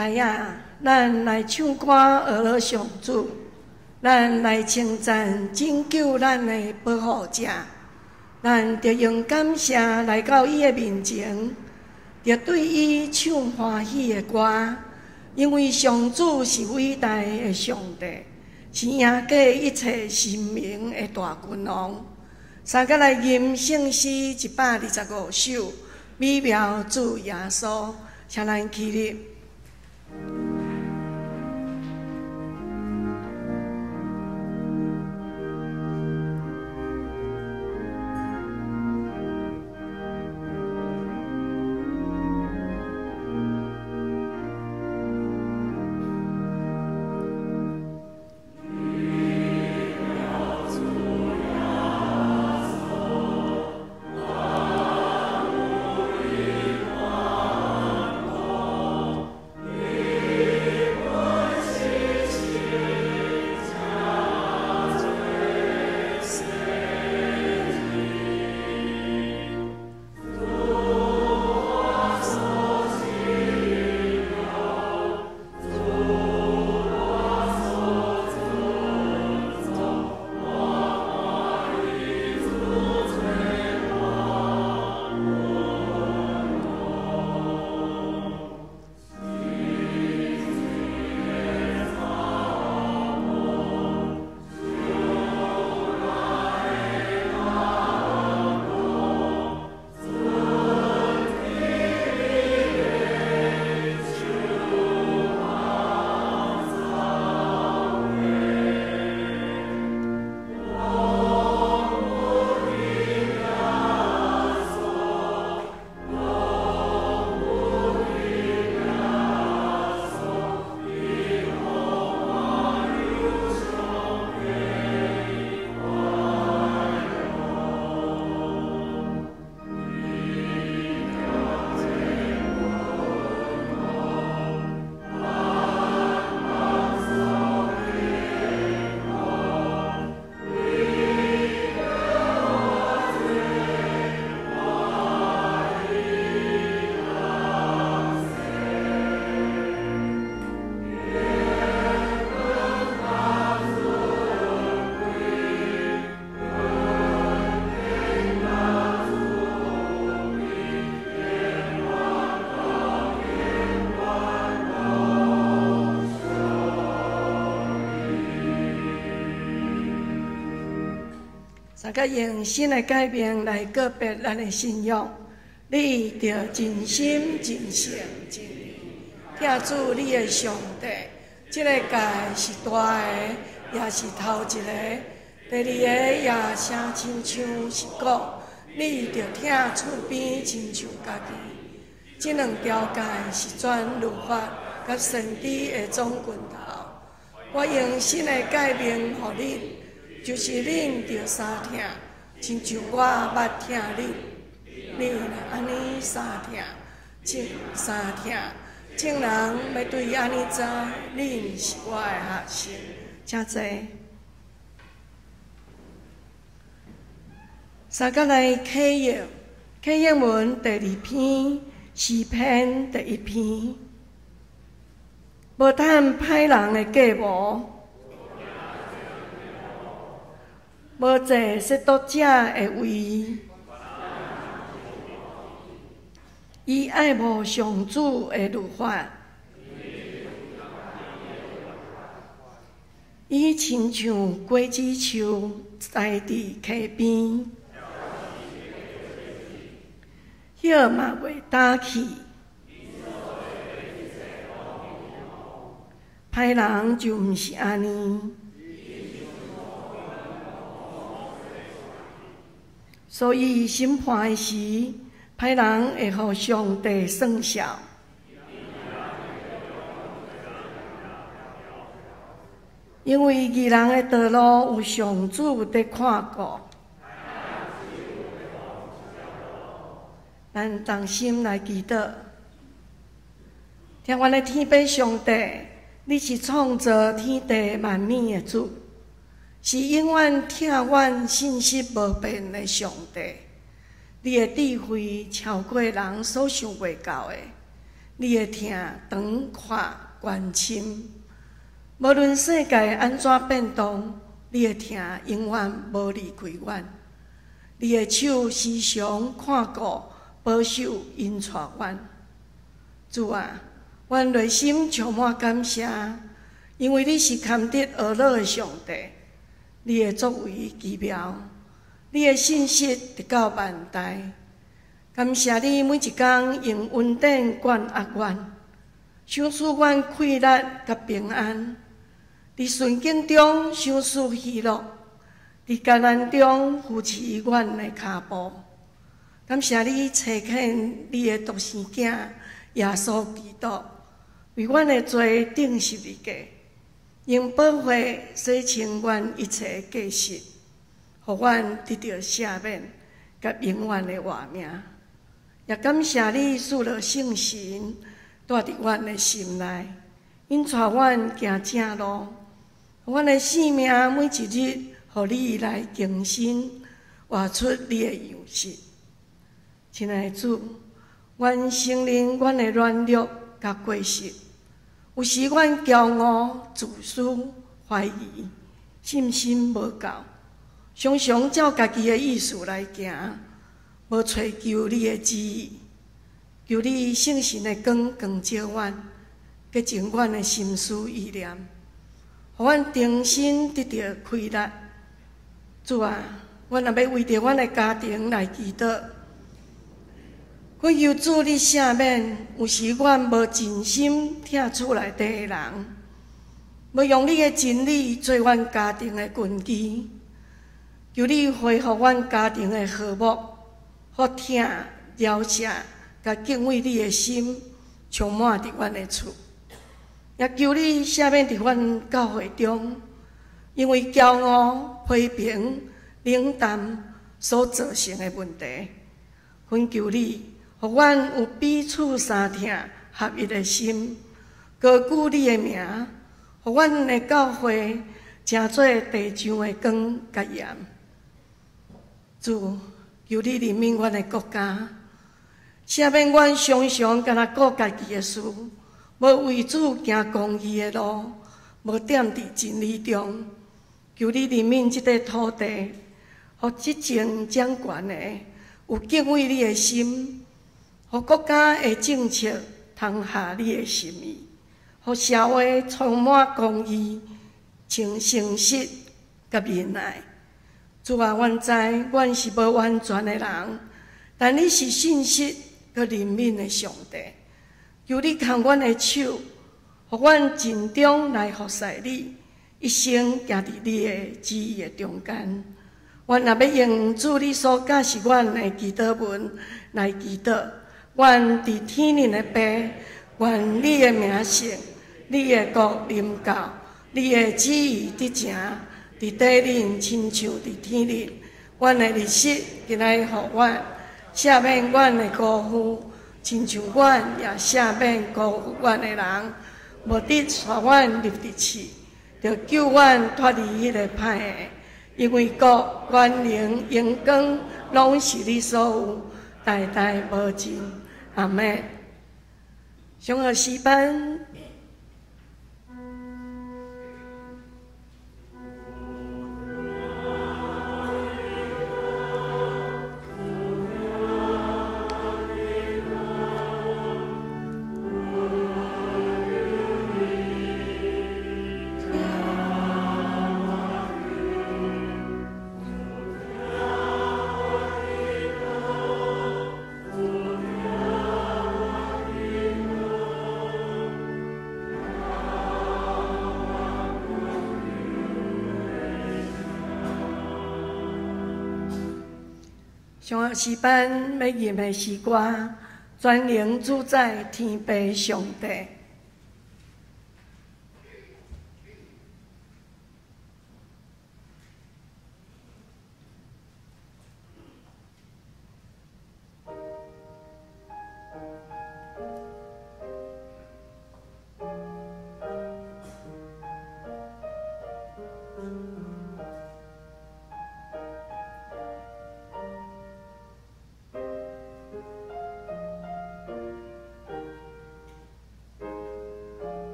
来呀，咱来唱歌学了上主，咱来称赞拯救咱的保护者，咱着用感谢来到伊的面前，着对伊唱欢喜的歌，因为上主是伟大的上帝，是赢过一切神明的大君王。三个来吟圣诗125首，美妙主耶稣，请咱起立。大家用新的改变来告别咱的信仰，你着真心、真性、真意，听主你的上帝。这个界是大的，也是头一个；第二个也声亲像是讲，你着听厝边亲像家己。这两条界是全律法甲神旨的总拳头。我用新的改变予你。就是恁着三听，亲像我捌听恁，你若安尼三听，三听，众人要对安尼知，恁是我的学生，请坐。三个来启应，启应文第2篇，诗篇第1篇，无趁歹人的计谋。无坐亵渎者的位，伊爱慕上主的律法，伊亲像果子树栽伫溪边，叶嘛袂打去。歹人就毋是安尼。所以审判时，歹人会互上帝算账。因为义人的道路有上主在看顾。咱同心来祈祷，天阮的天父上帝，你是创造天地万物的主。是永远听阮信息无变的上帝，你的智慧超过人所想袂到的。你会听长看关心。无论世界安怎变动，你会听永远无离开阮。你的手时常看顾、保守、因带阮。主啊，阮内心充满感谢，因为你是堪得而乐的上帝。你的作为奇妙，你的信息直到万代。感谢你每一天用恩典管压阮，赏赐阮快乐甲平安。伫顺境中赏赐喜乐，伫艰难中扶持阮的脚步。感谢你差遣你的独生囝耶稣基督，为阮的罪钉十字架，用宝血洗清阮一切过失，互阮得到赦免甲永远的活命。也感谢你赐了圣神，住伫阮的心内，引带阮行正路。阮的性命每一日，互你来更新，活出你的样式。亲爱的主，阮承认阮的软弱甲过失，有时阮骄傲、自私、怀疑、信心无够，常常照家己的意思来行，无找求你的旨意。求你圣神的光光照阮，洁净阮的心思意念。互阮重新得到快乐。主啊，阮也要为着阮的家庭来祈祷。阮求主你赦免，有时阮无尽心听厝内底的人，无用你的真理做阮家庭的根基。求你恢复阮家庭的和睦，好听、饶赦，甲敬畏你的心充满伫阮的厝。也求你赦免伫阮教会中，因为骄傲、批评、冷淡所造成的问题。恳求你，互阮有彼此相听、合一的心，高举你的名，互阮的教会成做地上的光甲盐。主，求你怜悯阮的国家，赦免阮常常干那顾家己的事。无为主行公义的路，无踮伫真理中。求你怜悯这块土地，互执政掌权的有敬畏你的心，互国家的政策通合你的心意，互社会充满公义、诚实甲仁爱。主啊，阮知阮是无完全的人，但你是信实佮怜悯的上帝。求你牵阮的手，互阮尽忠来服侍你，一生行伫你的旨意的中间。阮也要用主你所教示阮的祈祷文来祈祷。阮伫天灵的爸，愿你的名圣，你的国临到，你的旨意得成，伫地灵亲像伫天灵。阮的日息今来互阮，赦免阮的辜负。亲像阮也赦免辜负阮的人，无得带阮入地狱，着救阮脱离迄个歹的。因为国、权、能、荣光，拢是你所有，代代无尽。阿们。上学诗班。上学诗班要吟的诗歌，全能主宰天父上帝。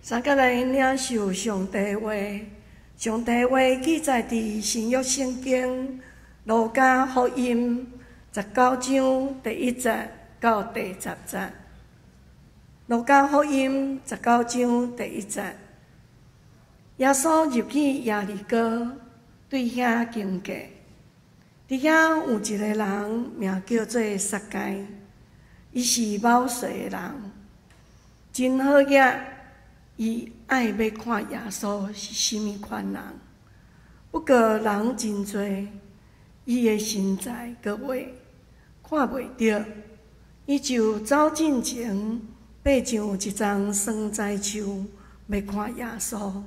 三个来领受上帝话，上帝话记载伫新约圣经路加福音19章第1节到第10节。路加福音19章第1节，耶稣入去耶利哥，对遐经过。伫遐有一个人，名叫做撒该，伊是冒税的人，真好业。伊爱要看耶稣是甚物款人，不过人真多，伊的身材阁袂看袂着，伊就走进前，爬上一丛酸栽树，要看耶稣。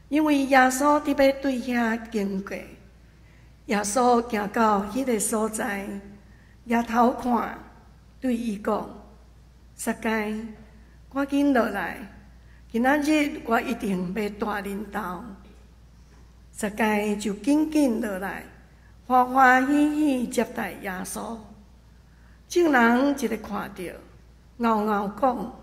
因为耶稣伫要对遐经过，耶稣行到迄个所在，抬头看，对伊讲：“撒该，赶紧落来！今仔日我一定要住恁兜。”撒该就紧紧落来，欢欢喜喜接待耶稣。众人一个看到，嗷嗷讲：“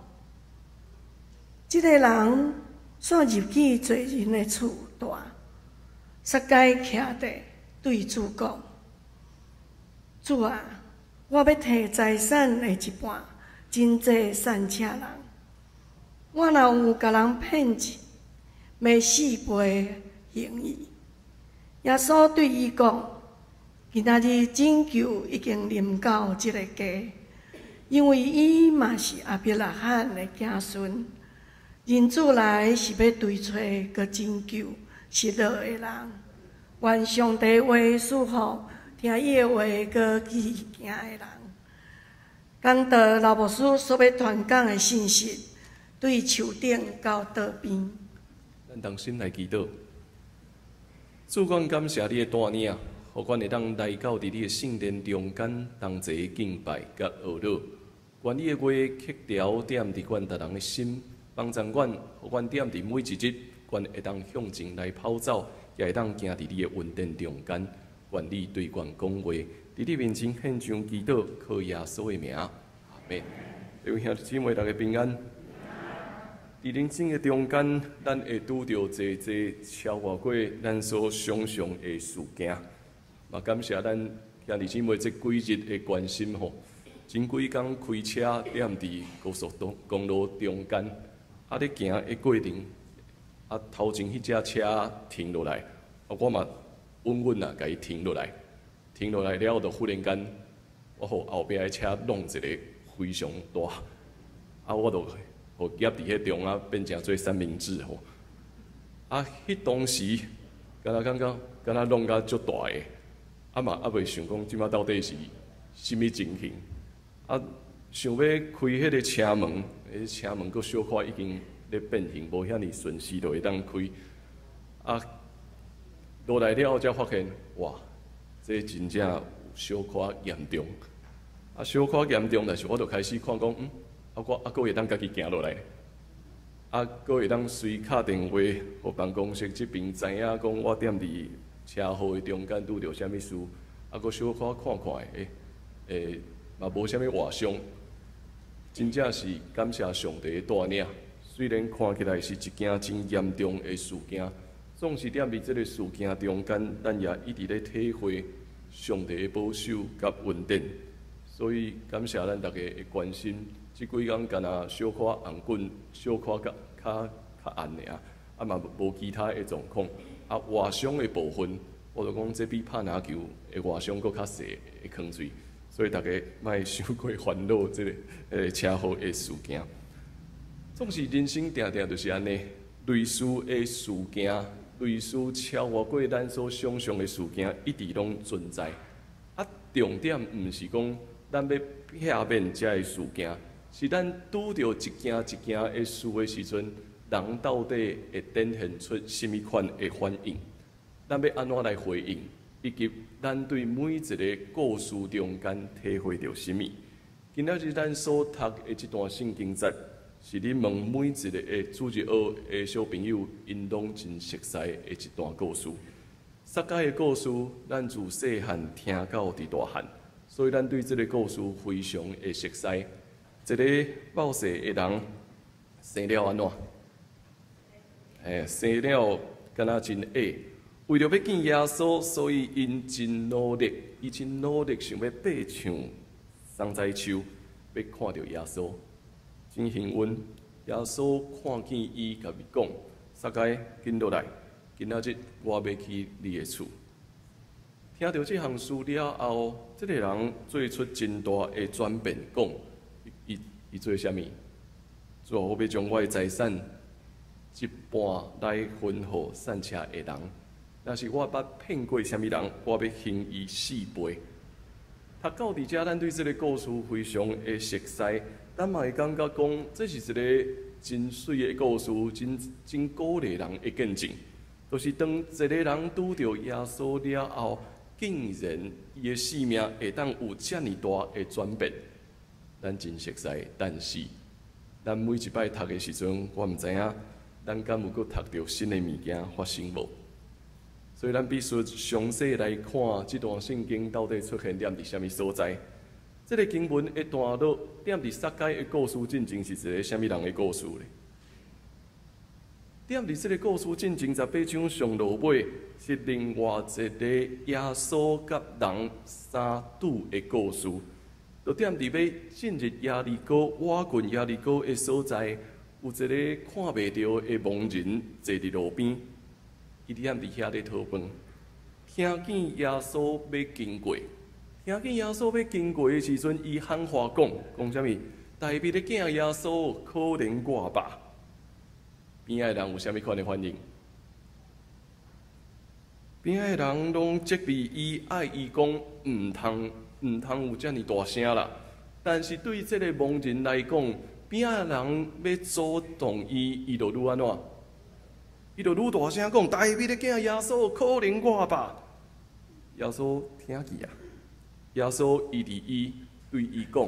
这个人煞入去做人的厝住。”撒该徛地对主讲：“主啊，我要摕财产的一半，真济善车人。我若有甲人骗钱，要4倍刑义。”耶稣对伊讲：“今仔日拯救已经临到这个家，因为伊嘛是亚伯拉罕的子孙。人子来是要追找佮拯救失落的人。愿上帝话赐福听伊的话佮去行的人。”讲到老牧师所要传讲的信息，对树顶到道边。咱同心来祈祷。主，阮感谢你的带领，互阮会当来到伫你的圣殿中间，同齐敬拜甲学乐。愿你的话刻条点伫阮逐人的心，帮助阮，互阮点伫每一日，阮会当向前来跑走，也会当行伫你的恩典中间。愿你对阮讲话，伫你面前献上祈祷，靠耶稣的名，阿门。各位兄弟姊妹，大家平安。伫人生的中间，咱会拄着侪超越过咱所想象的事件。嘛，感谢咱兄弟姊妹这几日的关心吼。前几工开车踮伫高速公路中间，咧行的过程，头前迄只车停落来，我嘛稳稳甲伊停落来。停落来了，就忽然间，我互后壁的车弄一个非常大，我就。互夹伫迄中变成做三明治吼，迄当时，敢若感觉，敢若弄甲足大个，嘛袂想讲即摆到底是甚物情形，想要开迄个车门，车门佫小可已经咧变形，无遐尼顺势就会当开，落来了后才发现，哇，这真正有小可严重，小可严重，但是我就开始看讲，我会当家己行落来，佫会当随敲电话，互办公室这边知影讲我踮伫车祸的中间拄着啥物事，佫小可看看嘛无啥物外伤，真正是感谢上帝的带领。虽然看起来是一件真严重的事件，总是踮伫这个事件中间，咱也一直咧体会上帝的保守甲恩典。所以感谢咱大家的关心。即几工敢若小可红棍，小可较暗尔，嘛无其他的状况。外伤的部分，我就讲这比拍篮球的外伤佫较细的坑水，所以大家莫伤过烦恼这个车祸的事件。总是人生定定就是安尼，类似的事件，类似超越过咱所想象的事件，一直拢存在。重点毋是讲咱要避免这个事件。是咱拄着一件一件的事的时阵，人到底会展现出甚物款的反应？咱要安怎来回应？以及咱对每一个故事中间体会到甚物？今仔日咱所读的这段圣经节，是你问每一个的主日学的小朋友，因拢真熟悉的一段故事。撒该的故事，咱自细汉听到伫大汉，所以咱对这个故事非常的熟悉。一个冒税的人，生了安怎？生了敢若真矮。为着要见耶稣，所以因真努力，伊真努力想要爬上松仔树，要看到耶稣。真幸运，耶稣看见伊，甲伊讲：“撒该紧落来，今仔日我要去你的厝。”听到这项事了后，这个人做出真大的转变，讲：伊做啥物？做我要将我的财产一半来分予散车的人。若是我捌骗过啥物人，我要刑伊4倍。读到伫遮，咱对这个故事非常的熟悉，咱嘛会感觉讲，这是一个真水的故事，真鼓励人的见证。就是当一个人拄到耶稣了后，竟然伊的生命会当有遮尔大的转变，咱真熟悉。但是，咱每一摆读的时阵，我毋知影，咱敢有搁读到新的物件发生无？所以咱必须详细来看这段圣经到底出现点伫什么所在。这个经文的段落点伫撒该的故事进程是一个什么人的故事呢？点伫这个故事进程18章上落尾是另外一个耶稣甲人相拄的故事。就点伫要进入耶利哥瓦郡耶利哥的所在，有一个看袂到的盲人坐伫路边。伊点伫遐咧讨饭，听见耶稣要经过，听见耶稣要经过的时阵，伊喊话讲啥物？大卫的囝耶稣，可怜我吧！边仔的人有啥物款的反应？边仔的人拢责备伊，爱伊讲毋通有遮尔大声啦。但是对这个盲人来讲，边仔的人要阻挡伊，伊就愈安怎？伊就愈大声讲：“大卫的囝耶稣，可怜我吧！”耶稣听见啊，耶稣伊伫伊对伊讲：“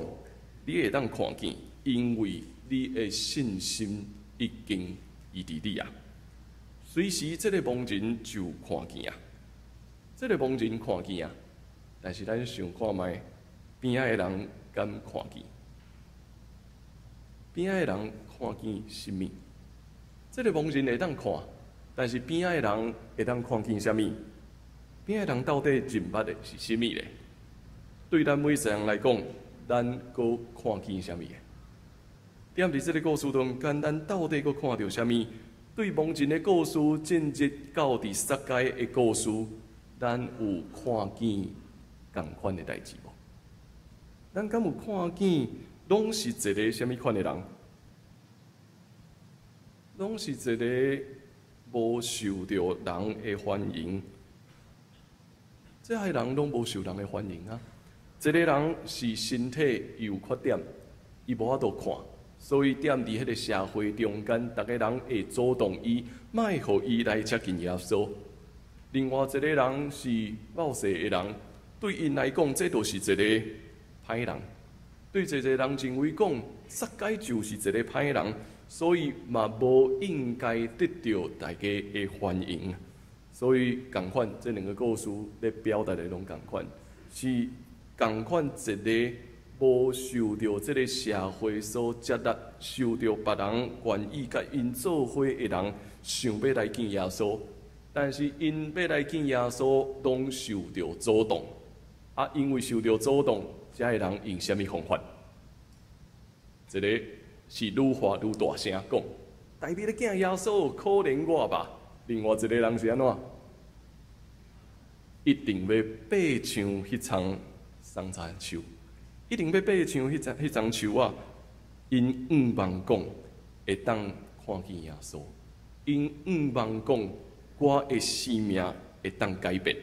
你会当看见，因为你的信心已经移伫你啊。”随时，这个盲人就看见啊，这个盲人看见啊。但是咱想看卖，边仔的人敢看见？边仔的人看见什么？这个盲人会当看。但是边仔的人会当看见啥物？边仔的人到底认捌的是啥物咧？对咱每一个人来讲，咱阁看见啥物？点伫这个故事中间，咱到底阁看到啥物？对盲人的故事进入到伫撒该的故事，咱有看见同款的代志无？咱敢有看见？拢是一个啥物款的人？拢是一个无受到人的欢迎，这些人拢无受人的欢迎啊！一个人是身体有缺点，伊无法度看，所以踮伫迄个社会中间，逐个人会阻挡伊，莫互伊来接近耶稣。另外一个人是冒失的人，对因来讲，这就是一个歹人。对一个人认为讲，撒该就是一个歹人。所以嘛，无应该得到大家的欢迎。所以，共款这两个故事咧表达的拢共款，是共款一个无受到这个社会所接纳，受到别人愿意甲因做伙的人，想要来见耶稣，但是因要来见耶稣，拢受到阻挡。啊，因为受到阻挡，遮个人用什么方法？一个是愈发愈大声讲：“大卫的囝耶稣，可怜我吧！”另外一个人是安怎？一定要爬上迄丛松菜树，一定要爬上迄丛树啊！因毋望讲会当看见耶稣，因毋望讲我的生命会当改变。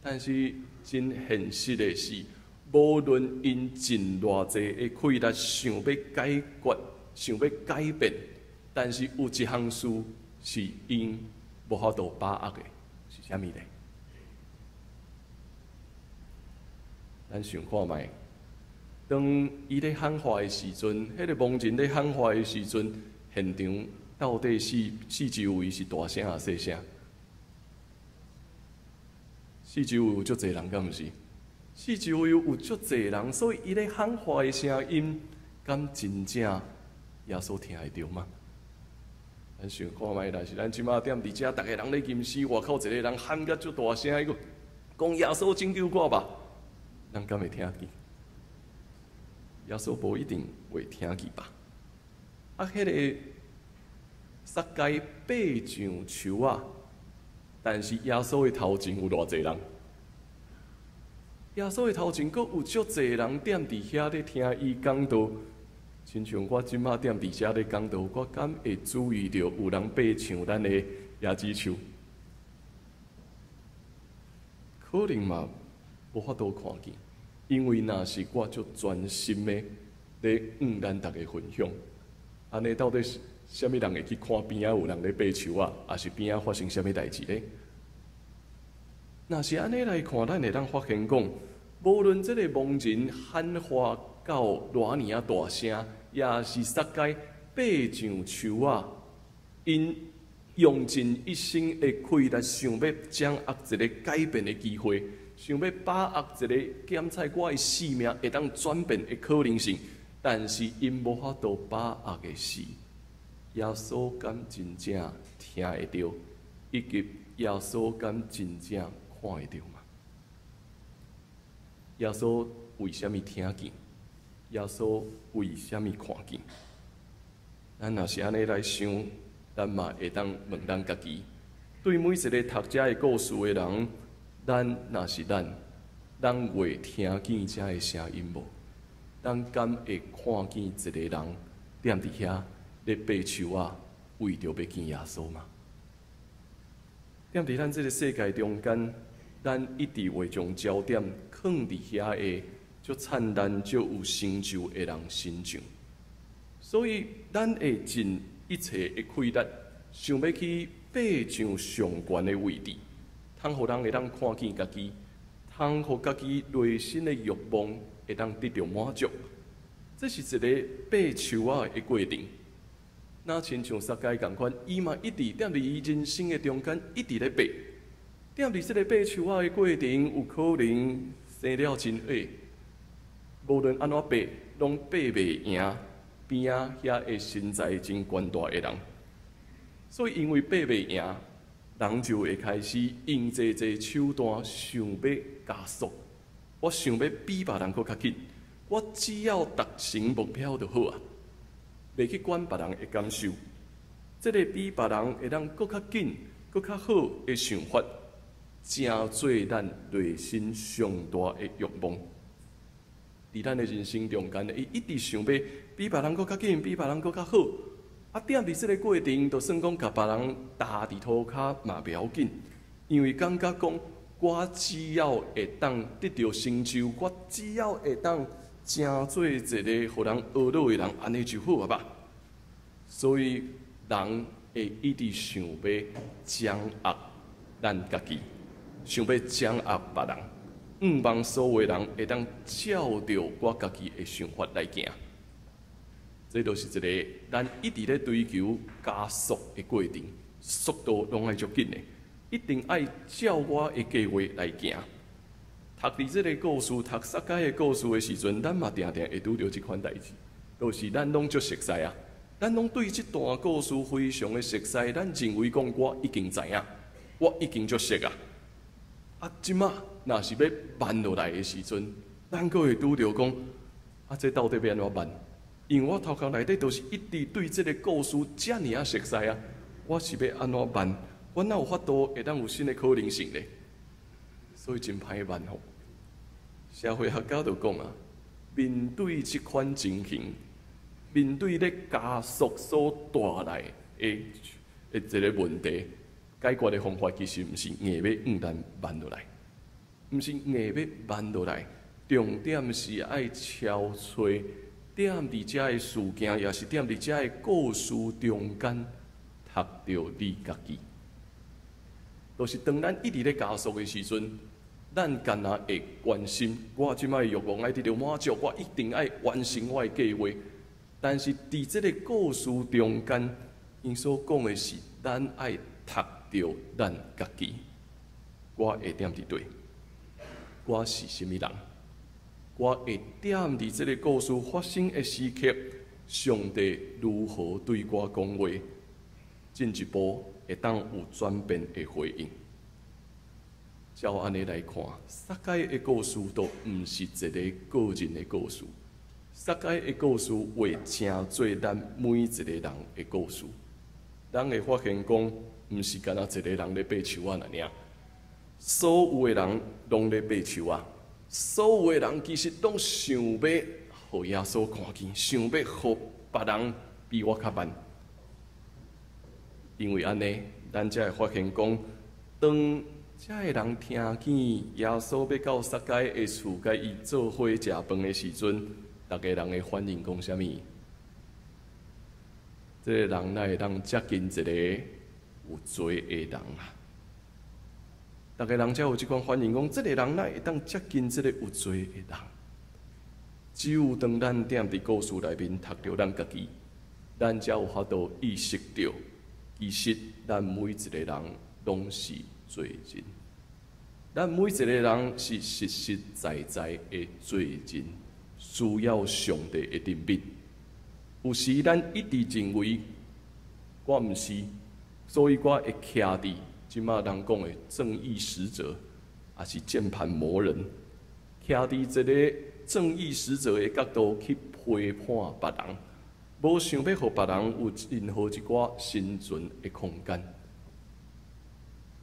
但是真现实的是，无论因尽偌济的气力想要解决、想要改变，但是有一项事是因无法度把握的，是啥物呢？咱想看卖，当伊咧喊话的时阵，迄个盲人咧喊话的时阵，现场到底四周围是大声还是细声？四周围有足侪人，敢毋是？四周围有足侪人，所以伊咧喊话的声音，敢真正耶稣听会着吗？咱想看觅，若是咱即马踮伫遮，逐个人咧吟诗，外口一个人喊甲足大声，伊讲耶稣拯救我吧，咱敢会听见？耶稣无一定会听见吧？啊，迄个撒该爬上树啊，但是耶稣的头前有偌济人？耶稣的头前，阁有足济人踮伫遐咧听伊讲道。亲像我即马踮伫遮咧讲道，我敢会注意到有人爬上咱的椰子树？可能嘛无法度看见，因为若是我足专心的咧咱大家分享，安尼到底是啥物人会去看边仔有人咧爬树啊，还是边仔发生啥物代志咧？若是安尼来看，咱会当发现讲，无论这个盲人喊话到偌尔啊大声，也是撒该爬上树啊，因用尽一生的气力，想要掌握一个改变的机会，想要把握一个检测我的生命会当转变的可能性，但是因无法度把握的是，耶稣敢真正听会到，以及耶稣敢真正看会到吗？耶稣为什么听见？耶稣为什么看见？咱若是安尼来想，咱嘛会当问咱家己：对每一个读这个故事的人，咱若是咱会听见这个声音无？咱敢会看见一个人踮伫遐咧爬树啊，为着要见耶稣吗？踮伫咱这个世界中间，咱一直会将焦点放伫遐个足灿烂、足有成就的人身上，所以咱会尽一切的气力，想要去爬上上悬的位置，通互人会当看见家己，通互家己内心的欲望会当得到满足。这是一个爬树仔的过程。那亲像撒该共款，伊嘛一直踮伫伊人生的中间，一直咧爬。踮伫这个爬树仔的过程，有可能生了真矮。无论安怎爬，拢爬袂赢边仔遐个身材真悬大的人。所以因为爬袂赢，人就会开始用这手段想要加速。我想要比别人搁较紧，我只要达成目标就好啊，袂去管别人的感受。这个比别人会当搁较紧、搁较好的想法，正做咱内心上大的欲望。伫咱的人生中间，伊一直想要比别人搁较紧，比别人搁较好。啊，踮伫即个过程，就算讲甲别人踏伫涂骹嘛袂要紧，因为感觉讲，我只要会当得到成就，我只要会当成做一个互人懊恼的人，安尼就好啊吧。所以人会一直想要掌握咱家己，想要掌握别人。毋望所有人会当照着我家己的想法来行，这就是一个咱一直咧追求加速的过程，速度拢爱足紧的，一定爱照我的计划来行。读伫这个故事，读撒该的故事的时阵，咱嘛定定会拄到即款代志，就是咱拢足熟悉啊，咱拢对即段故事非常的熟悉，咱认为讲我已经知影，我已经足熟啊。啊，即马若是要慢落来的时阵，咱阁会拄着讲，啊，这到底要安怎慢？因为我头壳内底都是一直对这个故事遮尔啊熟悉啊，我是要安怎慢？我哪有法度会当有新的可能性呢？所以真歹慢吼。社会学家就讲啊，面对即款情形，面对咧加速所带来的一个问题。解决的方法其实毋是硬要咱慢落来，毋是硬要慢落来，重点是爱超找踮伫遮的事件，也是踮伫遮的故事中间，读到你家己。就是当咱一直咧加速的时阵，咱干那会关心我即摆的欲望爱得到满足，我一定爱完成我的计划。但是伫这个故事中间，因所讲的是咱爱读着咱家己，我会踮伫对，我是甚物人？我会踮伫即个故事发生的时刻，上帝如何对我讲话，进一步会当有转变的回应。照安尼来看，撒该的故事都毋是一个个人的故事，撒该的故事会成做咱每一个人的故事。咱会发现讲，毋是干那一个人咧爬树仔尔，所有的人拢咧爬树仔，所有的人其实拢想要互耶稣看见，想要互别人比我较慢。因为安尼，咱才会发现讲，当遮个人听见耶稣要到撒该的厝，甲伊做伙食饭的时阵，逐个人的反应讲啥物？这个人哪会当接近一个有罪的人啊？逐个人才有即款反应，讲这个人哪会当接近这个有罪的人？只有当咱踮伫故事内面读着咱家己，咱才有法度意识到，其实咱每一个人拢是罪人。咱每一个人是实实在在的罪人，需要上帝的怜悯。有时咱一直认为我毋是，所以我会徛伫即马人讲的正义使者，也是键盘魔人，徛伫一个正义使者的角度去批判别人，无想要互别人有任何一寡生存的空间，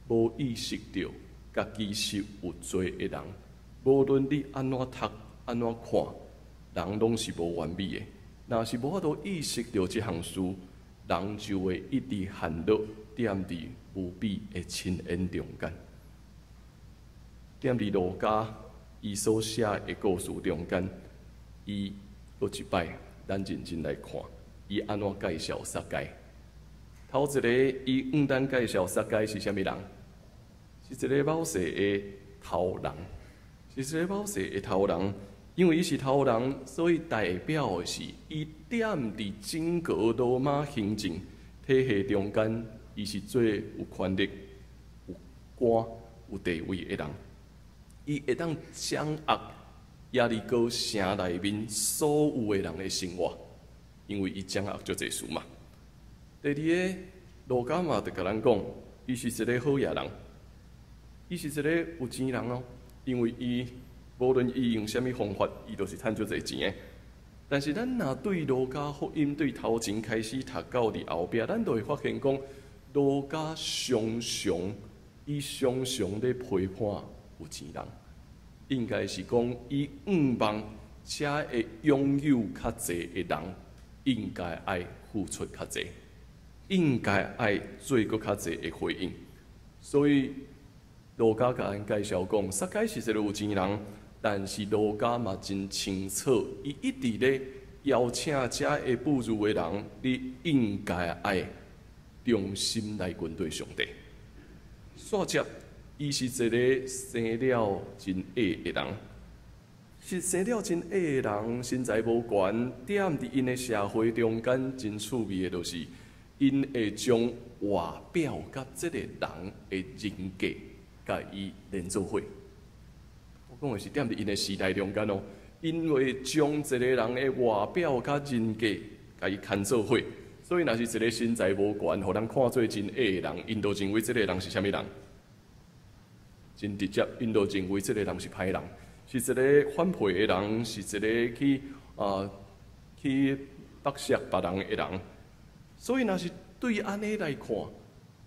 无意识到家己是有罪的人，无论你安怎读安怎看，人拢是无完美的。若是无法度意识到这项事，人就会一直陷落踮伫无比的深渊中间。踮伫路加伊所写的故事中间，伊搁一摆，咱认真来看，伊安怎介绍撒该。头一个，伊咱介绍撒该是啥物人？是一个某世的头人，是一个某世的头人。因为伊是头人，所以代表的是伊踮伫整个罗马行政体系中间，伊是最有权力、有官、有地位的人。伊会当掌握耶利哥城内面所有的人的生活，因为伊掌握足侪事嘛。第二个，路加嘛就甲咱讲，伊是一个好野人，伊是一个有钱人哦，因为伊。无论伊用啥物方法，伊都是趁足侪钱的。但是咱若对路加福音对头前开始读到伫后壁，咱就会发现讲，路加常常咧批判有钱人，应该是讲伊毋望遮会拥有较侪的人，应该爱付出较侪，应该爱做搁较侪的回应。所以路加甲咱介绍讲，撒该是一个有钱人。但是路加嘛真清楚，伊一直咧邀请遮会步入的人，你应该爱用心来跟对上帝。煞接，伊是一个生了真矮的人，是生了真矮的人，身材无悬，踮伫因的社会中间真趣味的，就是因会将外表甲这个人的人格，甲伊连做伙。讲的是踮伫因的时代中间哦，因为将一个人的外表甲人格甲伊牵做伙，所以若是一个身材无悬，互人看做真矮的人，因就认为这个人是啥物人？真直接，因就认为这个人是歹人，是一个反叛的人，是一个去剥削别人的人。所以若是对安尼来看，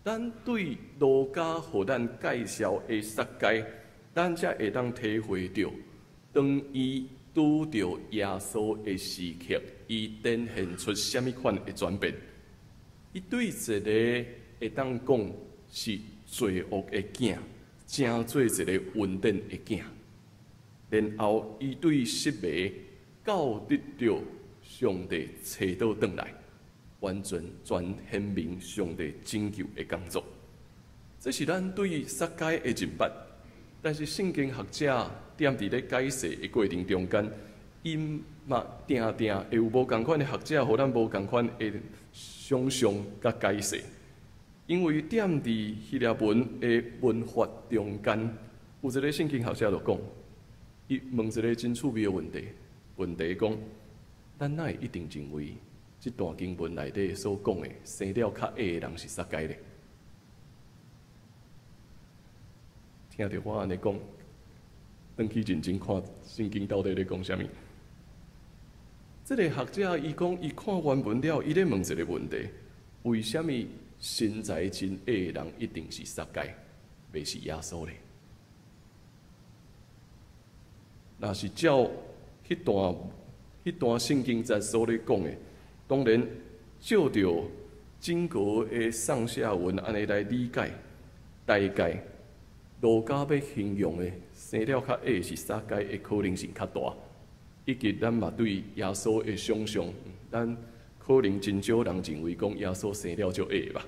咱对路加互咱介绍的撒该。咱才会当体会到，当伊拄着耶稣的时刻，伊展现出什么款的转变？伊对一个会当讲是罪恶的囝，正做一个稳定的囝。然后伊对失迷，到得到上帝找到转来，完全全显明上帝拯救的工作。这是咱对撒该的认捌。但是圣经学者踮伫咧解释的过程中间，因嘛定会有无共款的学者，互咱无共款的想象甲解释。因为踮伫希腊文的文法中间，有一个圣经学者就讲，伊问一个真趣味的问题，问题讲，咱哪会一定认为这段经文内底所讲的生了较矮的人是撒该呢？听到我安尼讲，转去认真看圣经到底咧讲啥物？这个学者伊讲，伊看原文了，伊咧问一个问题：为什么身材真矮的人一定是撒该，袂是耶稣咧？若是照迄段圣经在所咧讲的，当然照着整个的上下文安尼来理解，大概路加要形容的生了较矮是撒该的可能性较大。以及咱嘛对耶稣的想象，咱可能真少人认为讲耶稣生了就矮吧。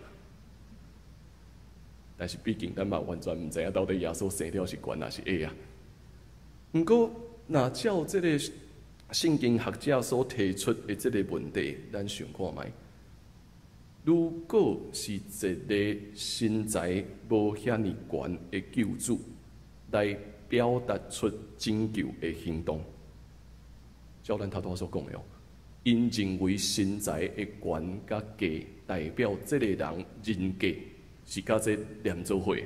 但是毕竟咱嘛完全毋知影到底耶稣生了是悬还是矮啊。毋过，若照这个圣经学者所提出的这个问题，咱想看觅，如果是一个身材无遐尼悬的救主来表达出拯救的行动，照咱头拄所讲的哦，因认为身材的悬甲低代表这个人人格是甲这连做伙，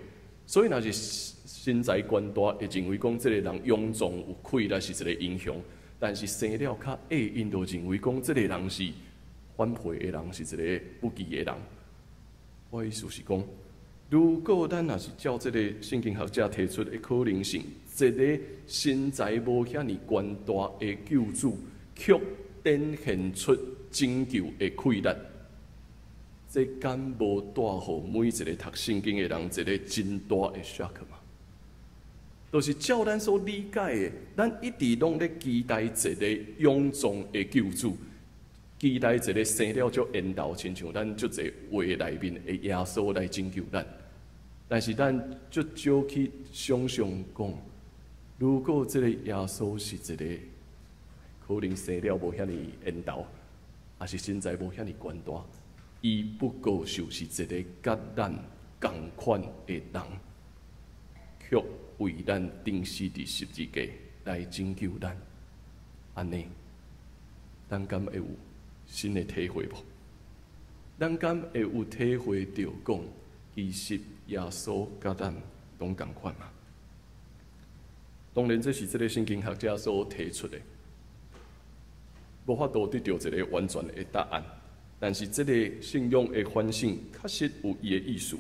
所以若是身材悬大，会认为讲这个人勇壮有气力是一个英雄，但是生了较矮，因就认为讲这个人是反叛的人，是一个不义的人。我意思是讲，如果咱若是照这个圣经学者提出的可能性，一个身材无遐尼悬大的救主，却展现出拯救的气力，这敢无带予每一个读圣经的人一个真大的 shock 吗？就是照咱所理解的，咱一直拢咧期待一个勇壮的救主，期待一个生了足缘投，亲像咱足侪话内面的耶稣来拯救咱。但是咱足少去想象讲，如果这个耶稣是一个可能生了无遐尼缘投，还是身材无遐尼悬大，伊不过就是一个甲咱同款的人，却为咱钉死伫十字架来拯救咱。安尼，咱敢会有新的体会无？咱敢会有体会到讲，其实耶稣甲咱拢同款嘛？当然，这是这个圣经学者所提出的，无法度得到一个完全的答案。但是，这个信仰的反省确实有伊的意思。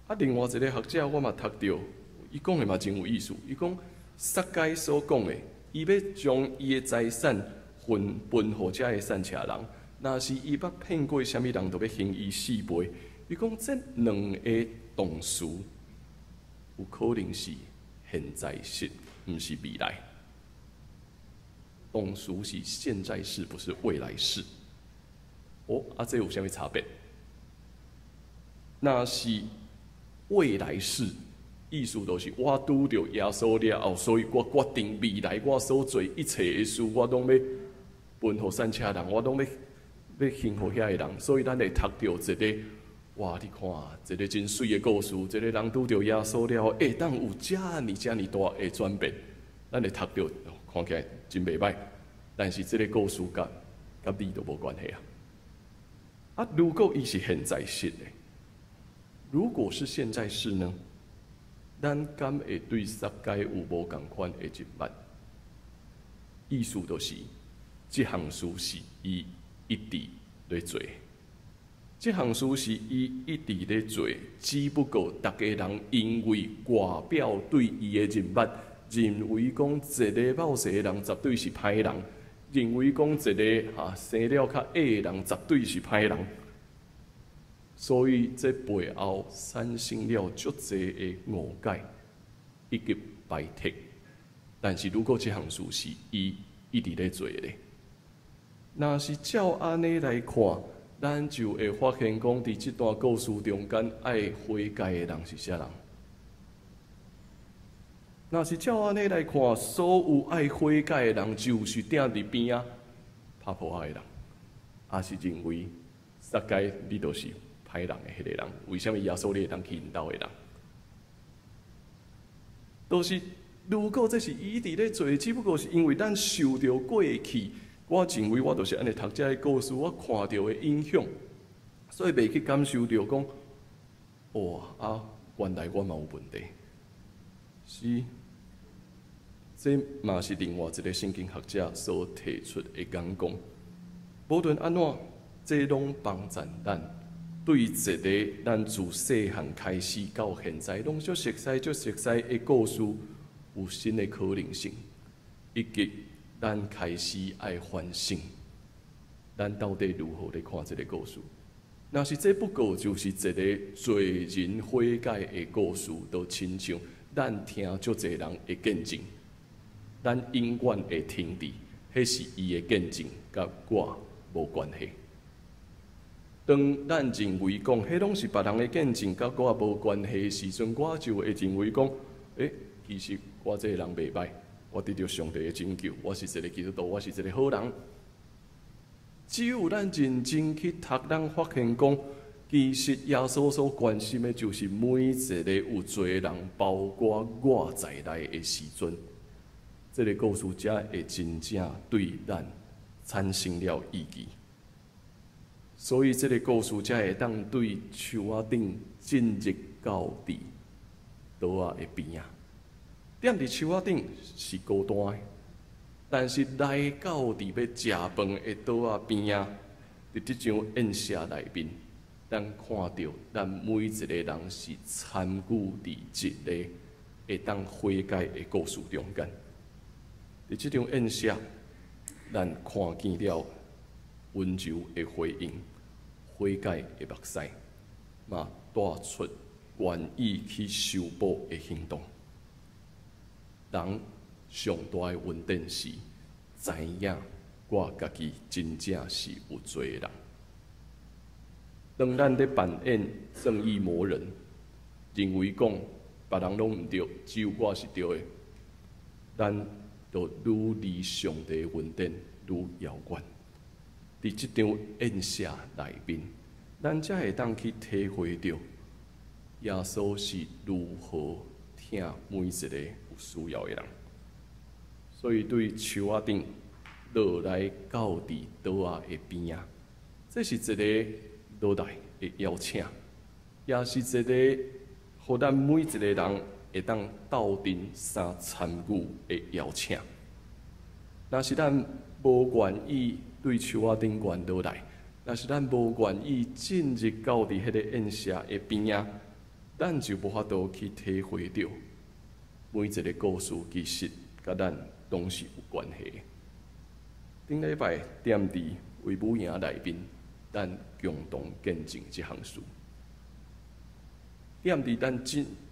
啊，另外一个学者我嘛读到，伊讲的嘛真有意思。伊讲撒该所讲的，伊要将伊的财产分予遮的善车人，若是伊捌骗过啥物人，就要刑伊4倍。伊讲这两个动词有可能是现在式，毋是未来。动词是现在式，不是未来式。哦，啊，这有啥物差别？若是未来式，意思就是我拄着耶稣了后，所以我决定未来我所做一切的事，我拢要分予善车人，我拢要幸福遐个人。所以咱会读到一个，哇！你看一个真水的故事，一个人拄着耶稣了后，会当有遮尔大的转变，咱会读到看起来真袂歹。但是这个故事甲你都无关系啊！啊，如果伊是现在式的，如果是现在式呢？咱敢会对撒该有无共款的一捌？意思就是，这项事是伊一直咧做，这项事是伊一直咧做，只不过大家人因为外表对伊的认捌，认为讲一个冒失的人绝对是歹人。认为讲一个生了较矮的人绝对是歹人，所以这背后产生了足侪的误解以及排斥。但是如果这项事是伊一直咧做的，若是照安尼来看，咱就会发现讲，伫这段故事中间爱悔改的人是啥人？若是照安尼来看，所有爱悔改的人，就是踮伫边啊拍破坏的人，也是认为撒该你就是歹人的迄个人。为什么耶稣你会当去引导的人？都是如果这是伊伫咧做，只不过是因为咱受到过去我认为我就是安尼读这个故事，我看到的影响，所以袂去感受到讲，原来我嘛有问题。是，这嘛是另外一个圣经学者所提出的眼光。无论安怎，这拢帮助咱对一个咱自细汉开始到现在拢足熟悉的故事有新的可能性，以及咱开始爱反省，咱到底如何来看这个故事？若是这不过就是一个罪人悔改的故事，就亲像咱听足侪人的见证，咱永远会停伫，迄是伊的见证，甲我无关系。当咱认为讲，迄拢是别人的见证，甲我无关系的时阵，我就会认为讲，其实我这个人袂歹，我得到上帝的拯救，我是一个基督徒，我是一个好人。只有咱认真去读，咱发现讲，其实耶稣所关心的，就是每一个有罪人，包括我在内的时阵，这个故事才会真正对咱产生了意义。所以，这个故事才会当对树仔顶进入到伫刀仔的边啊。踮伫树仔顶是孤单的。但是来到伫要食饭的桌仔边啊，伫即场宴席内面，咱看到咱每一个人是参与伫一个会当悔改的故事中间。伫即场宴席，咱看见了温柔的回应、悔改的目屎，嘛带出愿意去修补的行动。人上大的问题是，知影我家己真正是有罪的人。当咱咧扮演正义魔人，认为讲别人拢毋对，只有我是对的，咱就愈离上帝的恩典愈遥远。伫即场宴席内面，咱才会当去体会到耶稣是如何疼每一个有需要的人。所以对树仔顶落来到伫刀仔的边啊，这是一个落来的邀请，也是一个互咱每一个人会当斗阵相参与的邀请。若是咱无愿意对树仔顶悬落来，若是咱无愿意进入到伫迄个宴席的边啊，咱就无法度去体会到每一个故事其实甲咱拢是有关系的。顶礼拜踮伫维武营内面，咱共同见证这项事。踮伫咱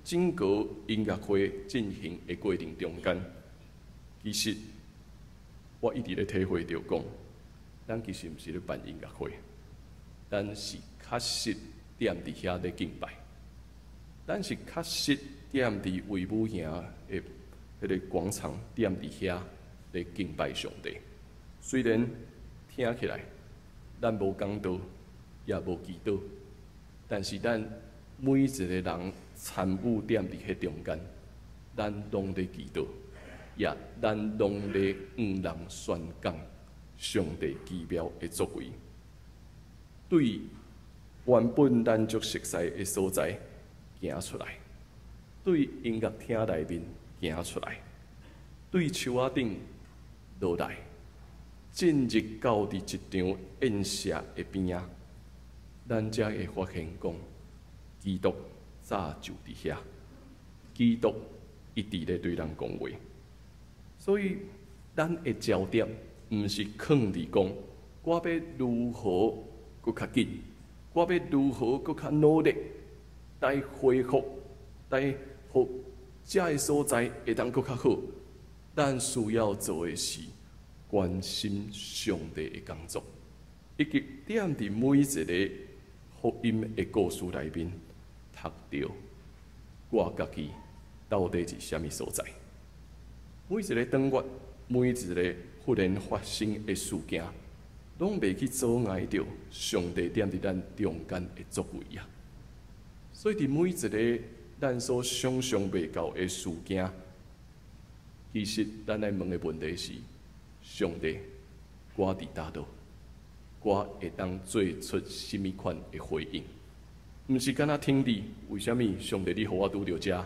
整个音乐会进行的过程中间，其实我一直咧体会到讲，咱其实毋是咧办音乐会，咱是确实踮伫遐咧敬拜，咱是确实踮伫维武营的迄个广场踮伫遐咧敬拜上帝。虽然听起来咱无讲道，也无祈祷，但是咱每一个人参与踮伫迄中间，咱拢咧祈祷，也咱拢咧向人宣讲上帝奇妙的作为。对原本咱足熟悉的所在行出来，对音乐厅内面行出来，对树仔顶落来，进入到伫一场宴席的边啊，咱才会发现讲，基督早就伫遐，基督一直咧对咱讲话。所以，咱的焦点毋是放伫讲，我要如何搁较紧，我要如何搁较努力来恢复，来互遮个所在会当搁较好。咱需要做的是关心上帝的工作，以及踮伫每一个福音的故事内面，读到我家己到底是啥物所在。每一个当月，每一个忽然发生的事件，拢袂去阻碍着上帝踮伫咱中间的作为啊！所以，伫每一个咱所想象袂到的事件，其实咱来问的问题是：上帝，我伫叨倒，我会当做出什么款的回应？毋是敢若听你，为什么上帝你互我拄着遮？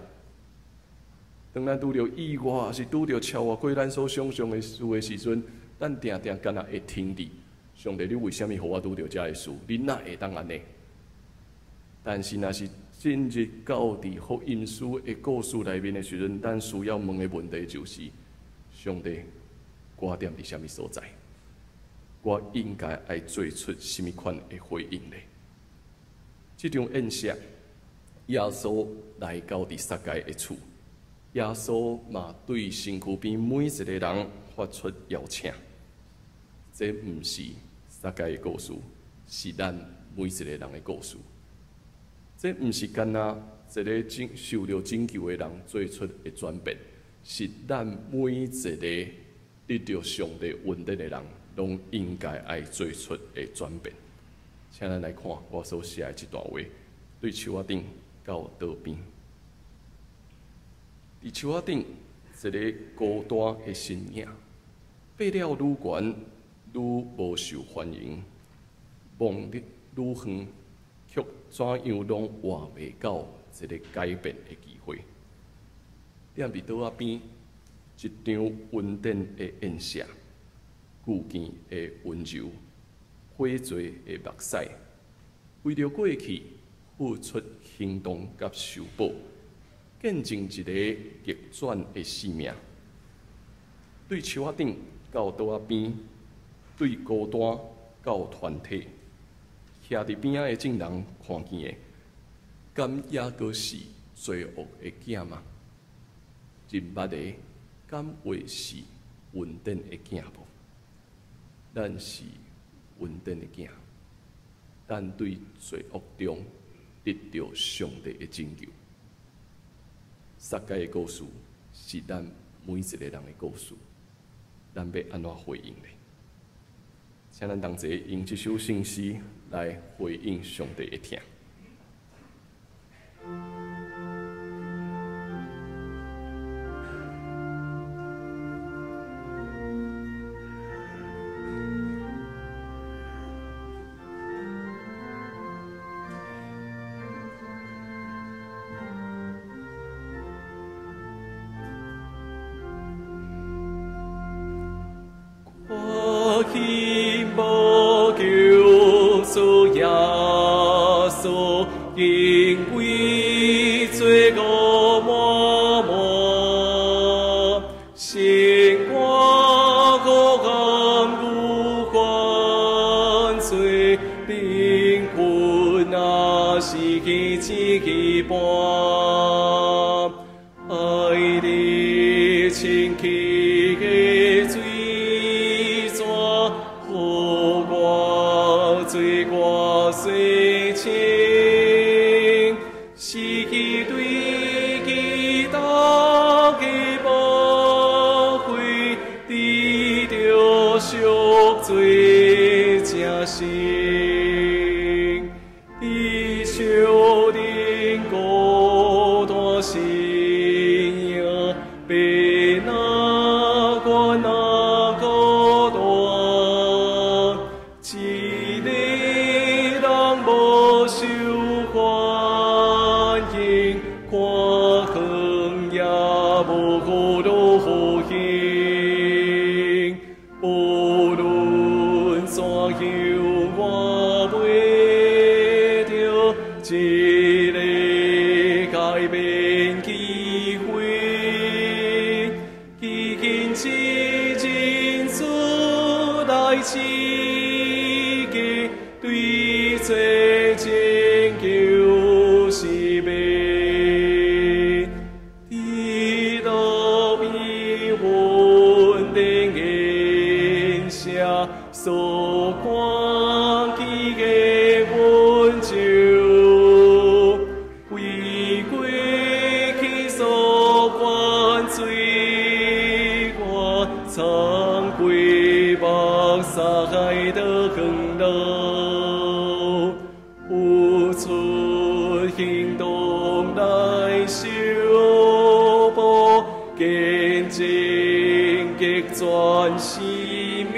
当咱拄着意外，是拄着超越过咱所想象的事的时阵，咱定定敢若会听你。上帝，你为什么互我拄着遮个事？你哪会当安尼？但是若是进入到伫福音书的故事内面的时阵，咱需要问的问题就是：上帝，我点伫什么所在？我应该爱做出什么款的回应呢？这场宴席，耶稣来到伫撒该的厝，耶稣嘛对身躯边每一个人发出邀请。这毋是撒该的故事，是咱每一个人的故事。这毋是干那一个受到拯救的人做出的转变，是咱每一个得到上帝恩典的人，拢应该爱做出的转变。请咱来看我所写的这段话，对树仔顶到倒边。伫树仔顶一个孤单的身影，爬了愈悬，愈无受欢迎，望得愈远，却怎样拢换袂到一个改变的机会。踮伫倒仔边，一张温典的宴席，具见的温柔，火做的目屎，为着过去付出行动甲受报，见证一个逆转的生命。对树仔顶到倒仔边，对孤单到团体，徛伫边仔的众人看见的，敢也阁是罪恶的囝吗？人捌的，敢会是恩典的囝无？咱是恩典的囝，咱对罪恶中得到上帝的拯救。撒该的故事是咱每一个人的故事，咱要安怎回应呢？请咱同齐用这首圣诗来回应上帝的听。因为罪恶满满，心我黑暗如犯罪，灵魂也失去一半。爱你清气的水泉，予我罪过洗清。失去对其他的宝贵，得着赎罪正成。地球顶孤单心影，被那关那孤单，一个人无受欢迎，看远也无好路行。无论怎样，我袂着一个改变机会，基金是真主来赐给对罪拯救是美，地道比稳定言下所看见的温柔，为过去所犯罪，我曾跪目撒海的更路，付出行动来修补，见证逆转生命，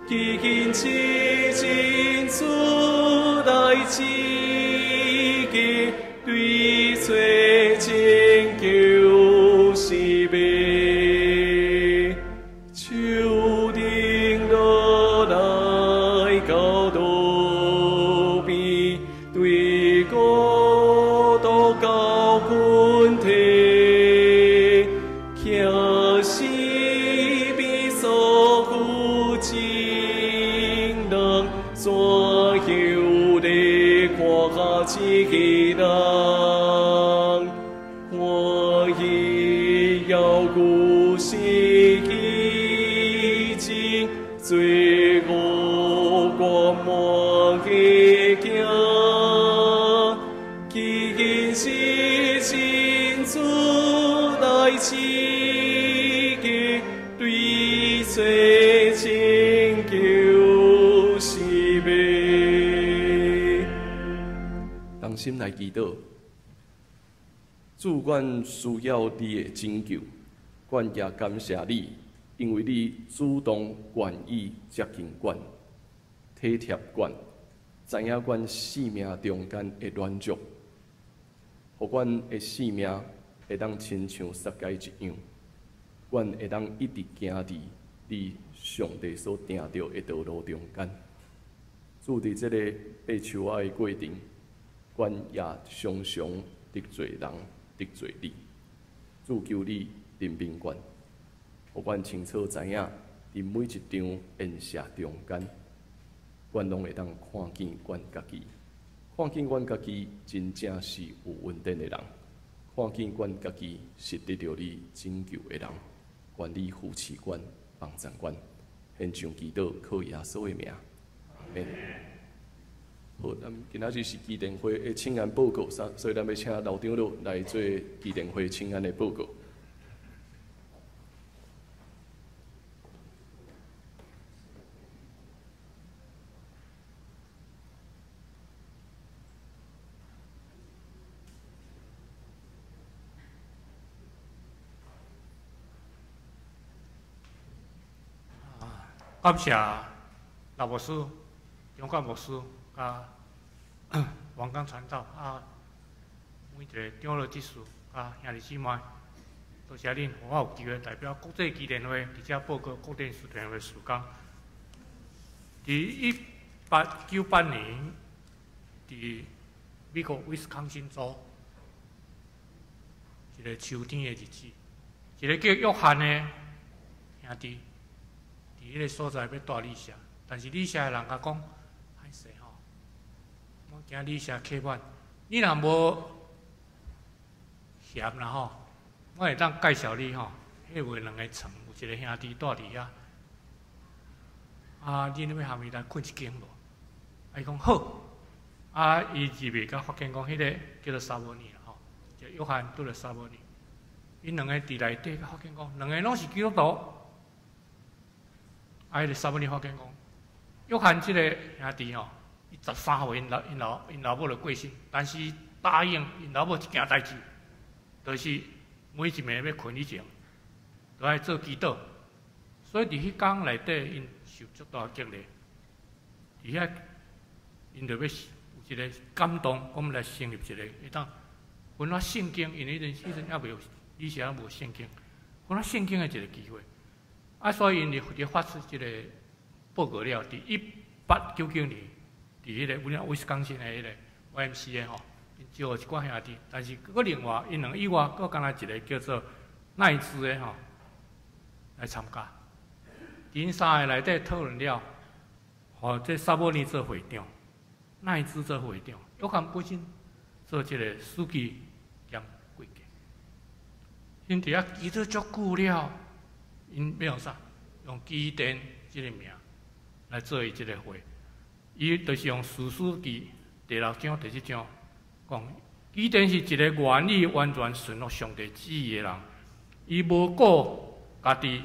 基因之真主来刺激，对罪拯救是命，手顶落来到道边，对孤独交群体，倚死边所苦情人，全有地看下自己人，欢喜遥故事奇迹，罪恶光满的行。基因是真主来刺激，对罪拯救是命。当心来祈祷，主，阮需要你的拯救，阮也感谢你，因为你主动愿意接近阮，体贴阮，知影阮生命中间的软弱。互阮的生命会当亲像十诫一样，阮会当一直行伫你上帝所定着的道路中间。主伫这个爬树仔的过程，阮也常常得罪人，得罪你。主求你怜悯阮，互阮清楚知影，伫每一场宴席中间，阮拢会当看见阮家己。看见阮家己真正是有稳定的人，看见阮家己是得到你拯救的人，愿你扶持阮，帮助阮，献上祈祷，靠耶稣的名，阿免。好，咱今仔日是基甸会的请安报告，所以咱要请老长老来做基甸会请安的报告。感谢老牧师、中管牧师、甲王刚传道每一个长老执事、兄弟姊妹，多谢恁，互我有机会代表国际基甸会，伫遮报告国际基甸会事工。伫1898年，伫美国威斯康辛州一个秋天的日子，一个叫约翰的兄弟。伫迄个所在要住理社，但是理社的人甲讲，歹势吼，我惊理社客满，你若无嫌啦吼，我会当介绍你吼，迄位两个床有一个兄弟住伫遐，恁要下面来困一间无？伊讲好，伊入去甲发现讲，迄个叫做沙摩尼啦吼，就约翰拄着沙摩尼，因两个伫内底甲发现讲，两个拢是基督徒。迄个沙摩尼发现讲，约翰即个兄弟吼，伊13岁因老母就过身，但是答应因老母一件代志，就是每一暝要困以前，都爱做祈祷。所以伫迄天内底，因受足大激励。伫遐，因就要有一个感动，我们来成立一个会当分发圣经，因为迄阵还袂有以前无圣经，分发圣经的一个机会。所以因就发出一个报告了，伫1899年，伫迄个威斯康辛的迄个 YMCA 吼，因招一寡兄弟，但是佫另外因两个以外，佫敢若一个叫做奈兹的吼来参加。因三个内底讨论了，互这沙摩尼做会长，奈兹做会长，约翰本身做一个书记兼会计。因伫遐祈祷足久了。因要用啥？用基甸这个名来做伊这个会。伊就是用士师记第6章第7章讲，基甸是一个愿意完全顺服上帝旨意的人。伊无顾家己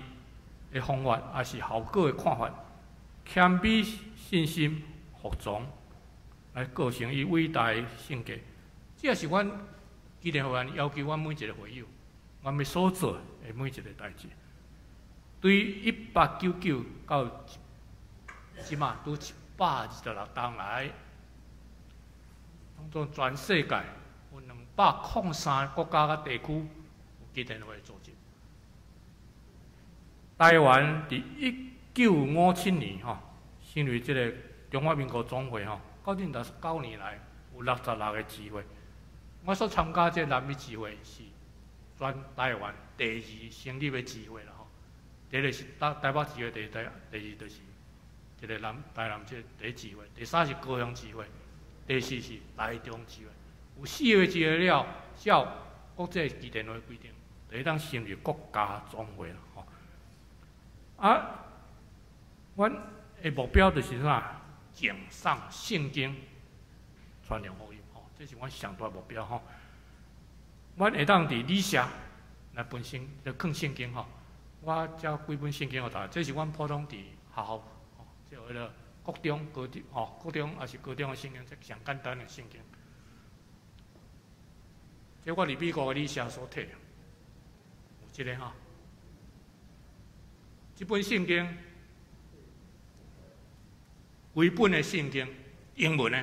的方法，也是效果的看法，谦卑、信心、服从，来构成伊伟大的性格。这也是阮基甸会员要求阮每一个会友，阮要所做的每一个代志。对1899到即马拄126冬来，当做全世界有203个国家甲地区有基电会组织。台湾伫1957年成立即个中华民国总会到今69年来有66个集会。我所参加这南美集会是全台湾第2成立的集会啦第一个是台北集会，第二就是这个台南这第一集会，第3是高雄集会，第4是台中集会。有4个集会了，照国际基电会规定，就会当成立国家总会啦阮的目标就是啥？敬赏圣经，传扬福音这是阮上大目标阮会当伫理社来本身就藏圣经我交几本圣经互大家，这是阮普通伫学校即个了国中、高中国中也是高中的圣经，这上简单的圣经。这我伫美国的理社所摕，有即个这本圣经，几本的圣经，英文的。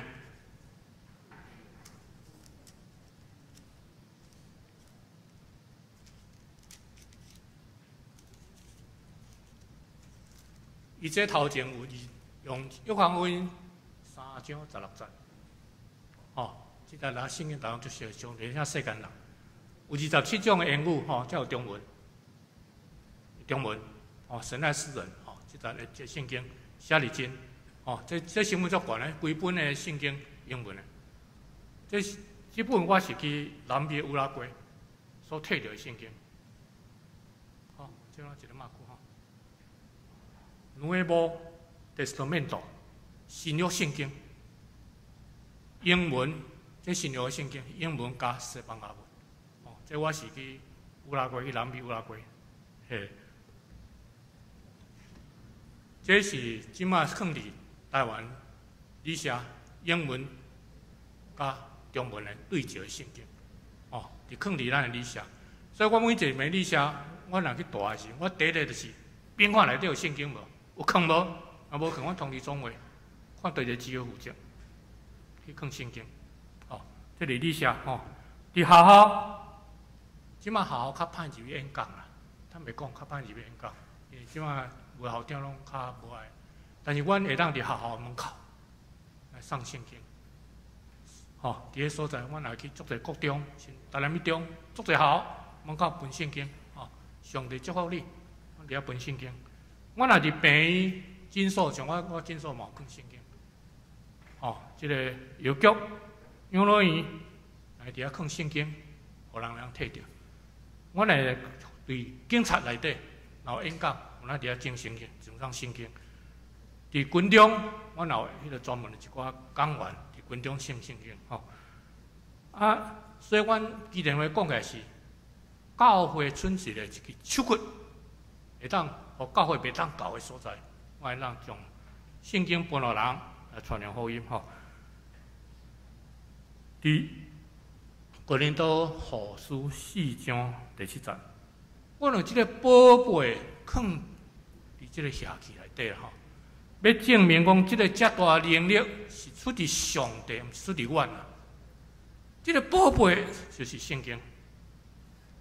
伊这头前有用约翰福音3章16节，即个咱圣经当中就是上连下世间人，有27种的言语才有中文，神爱世人这圣经写入真这成本足悬的，几本的圣经英文的，这本我是去南美乌拉圭所摕到的圣经，这一个马句Nuevo Testamento 新约圣经，英文这新约圣经英文加西班牙文，这我是去乌拉圭去南美乌拉圭，这是即马放伫台湾理社英文加中文的对照的圣经，伫放伫咱的理社，所以我每一个理社，我若去大的时，我第一个就是边看内底有圣经无。有空无？无空，我通知总会，看对一个机构负责去藏圣经。这是理社伫学校，即马学校较歹入去演讲啦，坦白讲较歹入去演讲，因为即马有校长拢较无爱。但是阮会当伫学校门口来送圣经。伫个所在，阮也去足侪国中、台南一中、足侪学校门口分圣经。上帝祝福你，阮伫遐分圣经。我若伫病院诊所，像我诊所嘛有放圣经，即个药局、养老院来伫遐放圣经，互人摕着。我来对警察内底，然后演讲，有咱伫遐种圣经，种上圣经。伫军中，我也有迄个专门的一寡讲员伫军中圣经所以阮基电会讲的是，教会存一个手骨，会当。互教会袂当到的所在，我会让将圣经搬互人来传扬福音伫哥林多后书4章第7节，我用即个宝贝放伫即个社区内底要证明讲即个遮大能力是出自上帝，毋是出自阮即个宝贝就是圣经，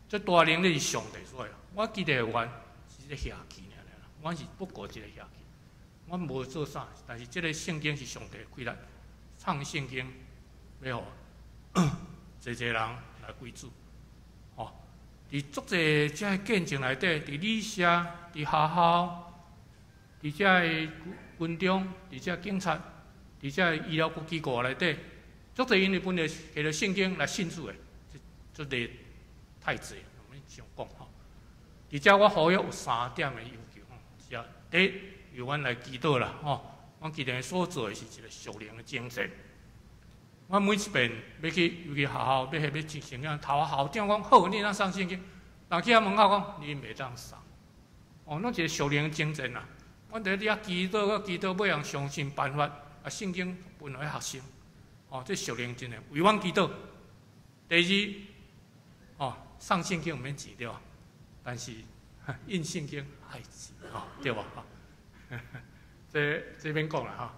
这大能力是上帝所的。我记得阮是即个社区。阮是不过一个社区，阮无做啥，但是即个圣经是上帝规律，唱圣经要互侪人来归主。伫足侪遮个见证内底，伫理社、伫学校、伫遮个军中、伫遮警察、伫遮医疗局机构内底，足侪因为本来摕着圣经来信主的，足侪太侪，我们想讲伫遮我呼吁有3点的要求。第一，由阮来祈祷啦，阮基电所做的是一个属灵的精神。阮每一遍要去，尤其学校要进行头校长讲好，你当送圣经，人去遐门口讲你袂当送，弄一个属灵的精神啦。阮伫遐祈祷，要让相信办法，圣经分互学生，这属灵精神为阮祈祷。第二，上圣经毋免钱对吧？但是印圣经爱钱对吧？这免讲啦哈。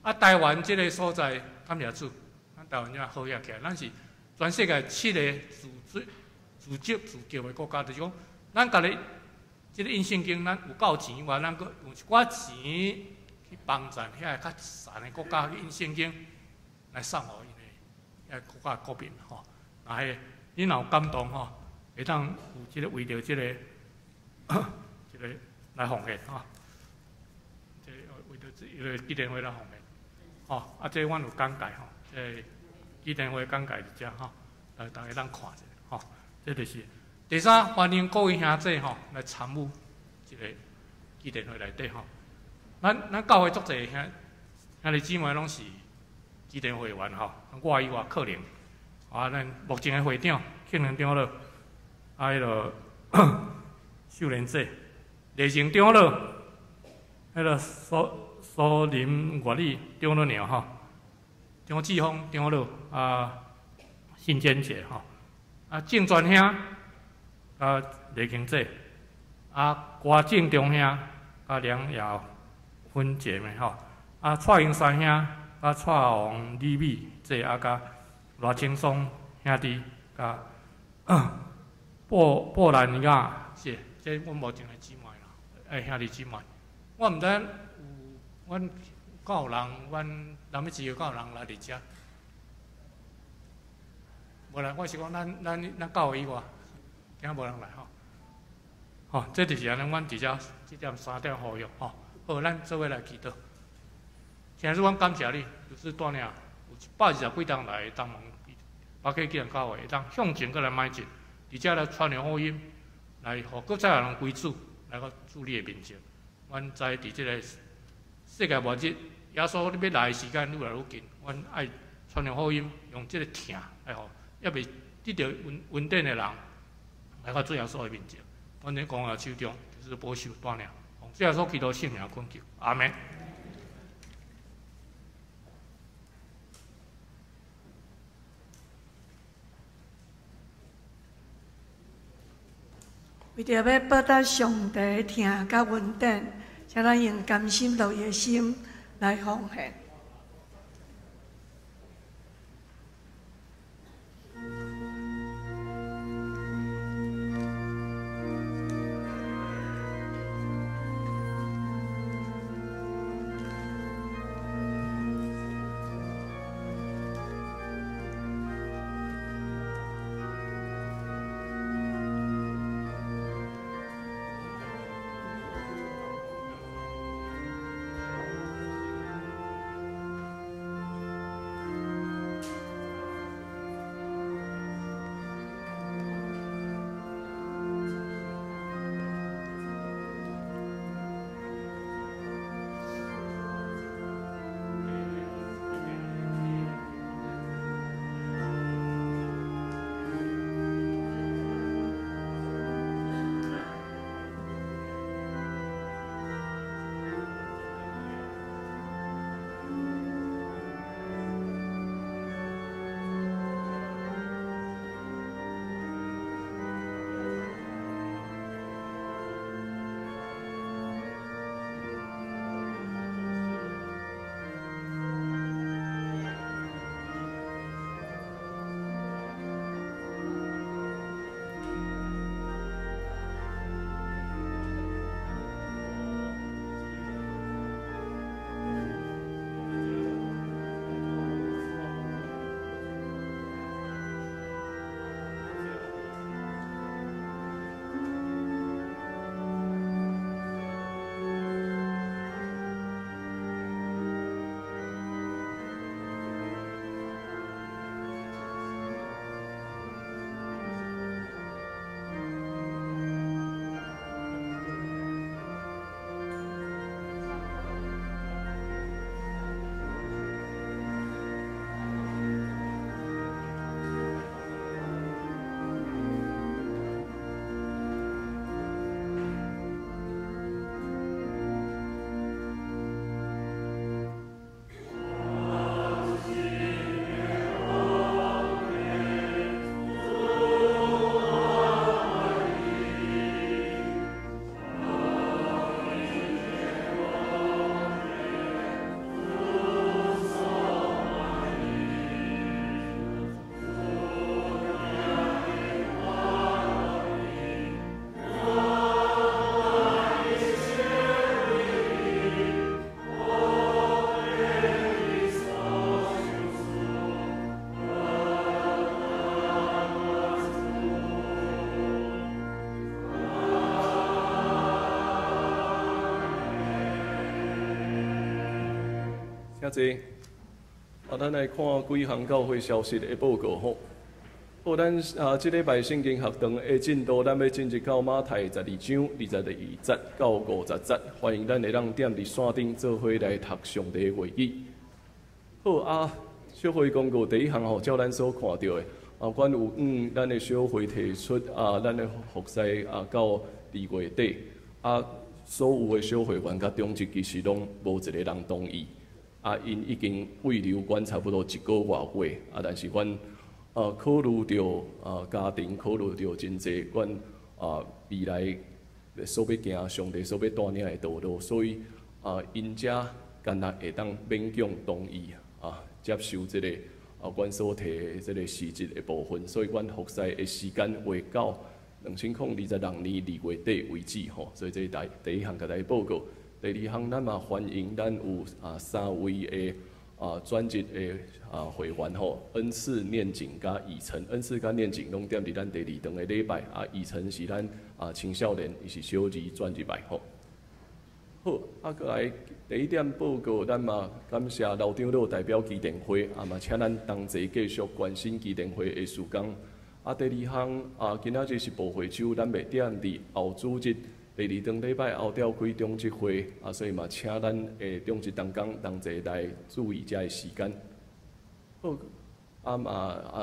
啊，台湾这个所在，感谢主，咱台湾也好起来，咱是全世界7个自给自足的国家，就是讲，咱家己这个印圣经，咱有够钱以外，咱搁用一寡钱去帮衬遐个较善的国家去印圣经，来送互因的遐国家国民吼。啊，迄你若有感动吼，会当有这个为着这个这个来奉献吼。这为着这个基甸会来奉献。吼，啊，这阮有讲解吼，这基甸会讲解伫遮吼，大家当看者吼，这就是第三，欢迎各位兄弟吼来参与这个基甸会内底吼。咱教会足侪兄弟姊妹拢是基甸会员吼，我以外可能啊，咱目前的会长、庆能长老，啊，迄个秀莲姐、雷成长老，迄个苏林月丽长老娘吼，张志峰长老啊，信坚姐吼，啊郑全兄啊雷经姐，啊郭正中兄啊梁耀芬姐妹吼，啊蔡英山兄啊蔡王李美姐啊甲罗青松兄弟甲布兰亚姐，这阮无一个姊妹啦，兄弟姊妹，我毋知。阮够人，阮南美自由够人来伫遮。无啦，我是讲咱教会以外，今仔无人来吼。吼，这就是安尼，阮伫遮1点3点呼吁吼。好，咱做伙来祈祷。现在阮感谢你，就是带领有120几人来东盟，包括基督教会，会当向前过来迈进，伫遮来传扬福音，来互国际人归主，来个主你的面前。阮知伫即个世界末日，耶稣你要来的时间愈来愈近，阮爱传扬福音，用即个疼来互还未得到稳定的人来到主耶稣的面前。阮在公义手中就是保守带领，奉主耶稣基督圣名恳求，阿门。为着要报答上帝疼甲稳定，请咱用甘心乐意的心来奉献。请坐。咱来看几项教会消息的报告吼。好，咱即礼拜圣经学堂的进度，咱要进入到马太12章22节到50节，欢迎咱会当踮伫山顶做伙来读上帝的话语。好啊，小会公告第一项吼，照咱所看到的阮有咱的小会提出咱的服侍到2月底所有的小会员甲中职其实拢无一个人同意因已经慰留阮差不多1个月过但是阮考虑到家庭，考虑到真济阮未来所要行上帝所要带领的道路，所以因遮干那会当勉强同意接受即个阮所提的即个实质的部分，所以阮服侍的时间会到2022年2月底为止吼。所以这第一项甲大家报告。第二项，咱嘛欢迎咱有3位的专职的会员吼，恩赐、念经甲义成，恩赐甲念经拢踮伫咱第2堂的礼拜义成是咱青少年，伊是小儿专入来吼。好，过来第一点报告，咱嘛感谢老长老代表基电会嘛请咱同齐继续关心基电会的事工。第二项今仔日是部会周，咱袂踮伫后主日。第2堂礼拜后召开中职会所以嘛，请咱的中职同工同齐来注意遮的时间。好，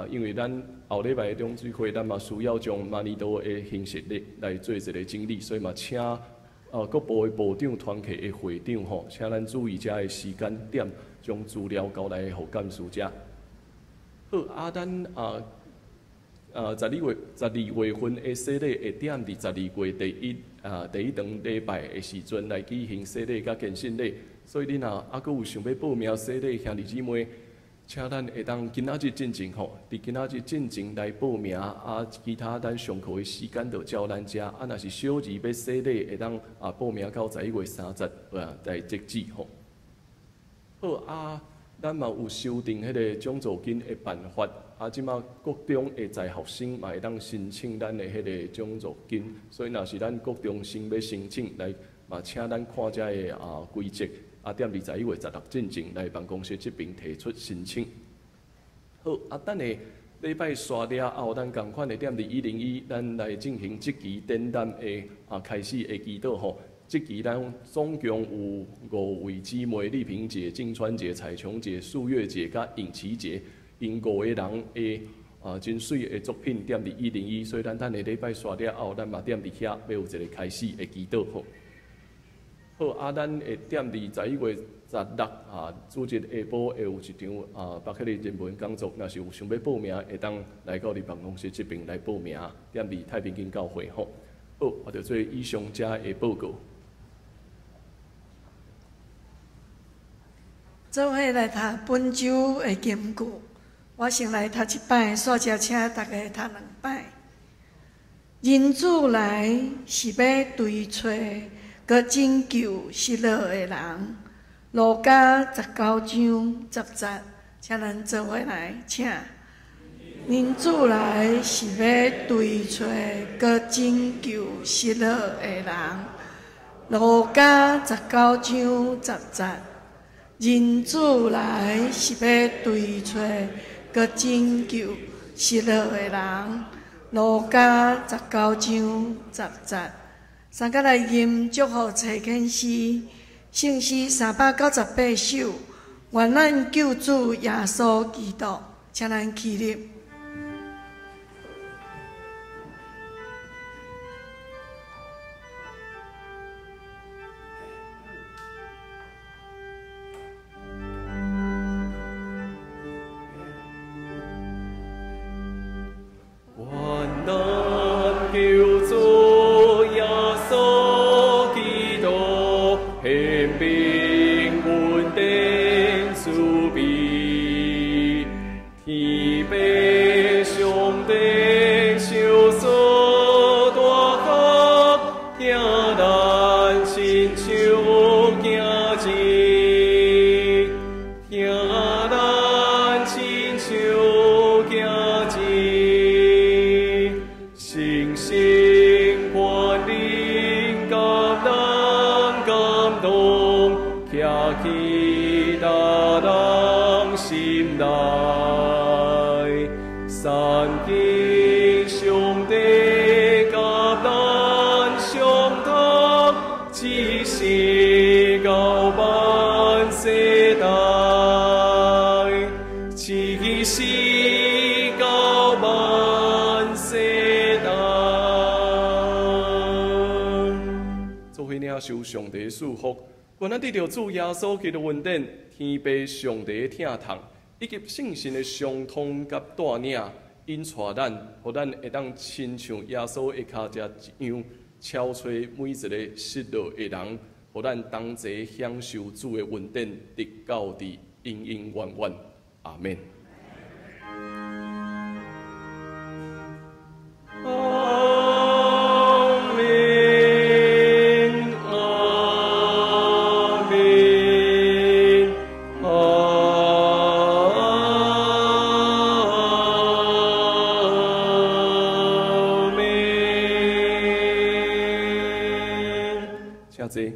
因为咱后礼拜的中职会，咱嘛需要将马尼多的行事历来做一个整理，所以嘛，请各部的部长、团契的会长吼，请咱注意遮的时间点，将资料交来互干事者。好，咱12月份的洗礼会踮伫12月第一堂礼拜的时阵来举行洗礼甲献信礼，所以你若阁有想要报名洗礼，兄弟姊妹，请咱会当今仔日进前吼，伫今仔日进前来报名其他咱上课的时间就照咱遮若是小儿要洗礼，会当报名到11月30来截止吼。好咱嘛有修订迄个奖助金的办法，即马国中的在学生嘛会当申请咱的迄个奖助金，所以若是咱国中生要申请来，嘛请咱看遮个规则，踮伫11月16进前来办公室这边提出申请。好，等下礼拜刷了后，咱共款的踮伫101，咱来进行即期展览的开始的祈祷吼。即期咱总共有5位姊妹：丽萍姐、静川姐、彩琼姐、素月姐甲尹琪姐，因5个人的真水的作品踮伫101，所以咱等下礼拜刷了后，咱嘛踮伫遐要有一个开始的祈祷吼。好，咱会踮伫11月16主日下晡会有一场北克里人文讲座，若是有想要报名，会当来到你办公室这边来报名，踮伫太平间教会吼。好，我就做以上遮的报告。做伙来读本周的金句，我先来读一摆，煞则请大家读2摆。人子来是要追找佮拯救失落的人。路加19章10节，请咱做伙来请。人子来是要追找佮拯救失落的人。路加19章10节。人子来是要追找佮拯救失落的人。路加19章10节。三甲来吟祝福册经诗，圣诗398首，愿咱救主耶稣基督，请咱起立。起达人心内，三经上帝甲咱相通，只是到万世代，只是到万世代。做伙领受上帝祝福。愿咱得到主耶稣基督恩典、天父上帝的疼痛，以及圣神的相通甲带领，引带咱，互咱会当亲像耶稣的脚踭一样，超出每一个失落的人，互咱同齐享受主的恩典，直到伫永永远远。阿门。谢谢。